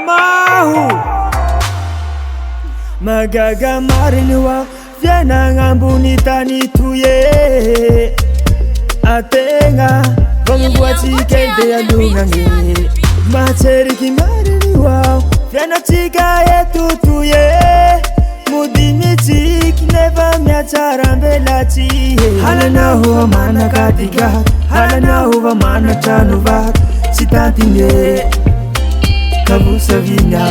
maho magaga mariny hoa fiainagna ambony tany toye ategna vagnomboatsika ide alognagny mahatseriky mariny hoa fiainatsika eto toye mody mitsiky nefa miatsara ambelatsy halanaho manakatikat halanaho manatrano vaky tsy tantine kavosavina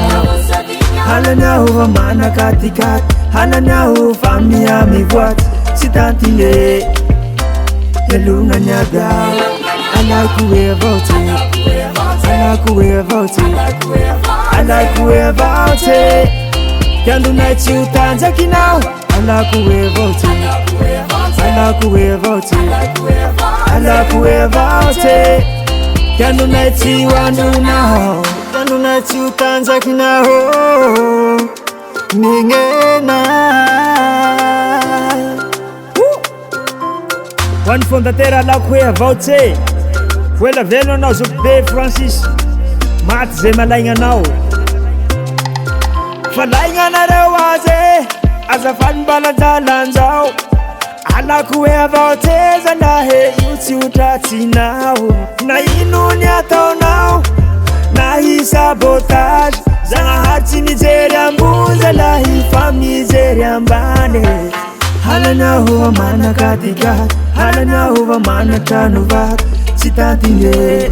halanaho manakatikat halanaho famia mivoatsy tsy tantine yalognany aga alako hoe avaotsy alako hoe avaotsy alako hoe avaotsy kiandronay tsy ho tanjakinao alako hoe avaotsy alako hoe avaotsy alako hoe avaotsy kiandronay tsy ho andronao kiandronay tsy ho tanjakinao mignena hoan'ny fondateur alako hoe avaotsy voela velo anao zobe Francis maty zay malaigna anao fa laigna anareo azy azafady mbalanjalanjao alako hoe avaotsy zalahy io tsy ho tratsinao na ino ny ataonao na hisabotage zagnahary tsy mijery ambony zalahy fa mijery ambany halanaho manakatikat halanaho manatrano vaky tsy tantine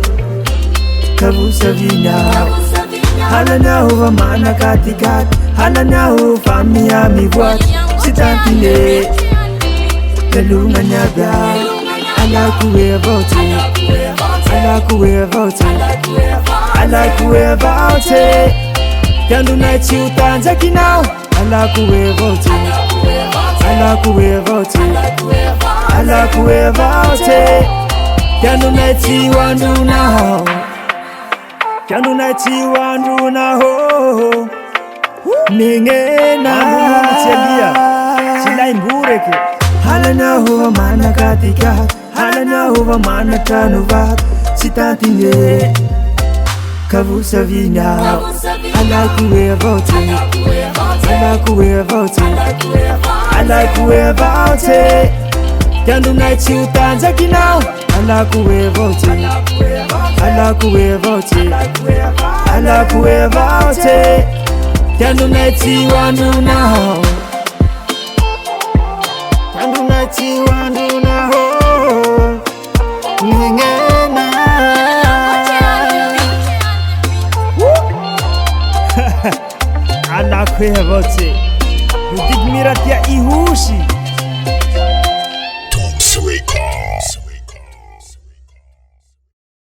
kavosavina halanaho manakatikat halanaho famia mivoatsy tsy tantine yalognany aga alako hoe avaotsy alako hoe avaotsy alako hoe avaotsy kiandronay tsy ho tanjakinao alako hoe avaotsy alako hoe avaotsy alako hoe avaotsy kiandronay tsy ho andronao kiandronay tsy ho andronao mignena tsy alia tsy laimboreky halanaho manakatikat halanaho manatrano vaky tsy tantine kavosavina alako hoe avaotsy alako hoe avaotsy alako hoe avaotsy kiandronay tsy ho tanjakinao alako hoe avaotsy alako hoe avaotsy alako hoe avaotsy kiandronay tsy ho andronao kiandronay tsy ho andronao mignena alako hoe avaotsy modiky miratia ihosy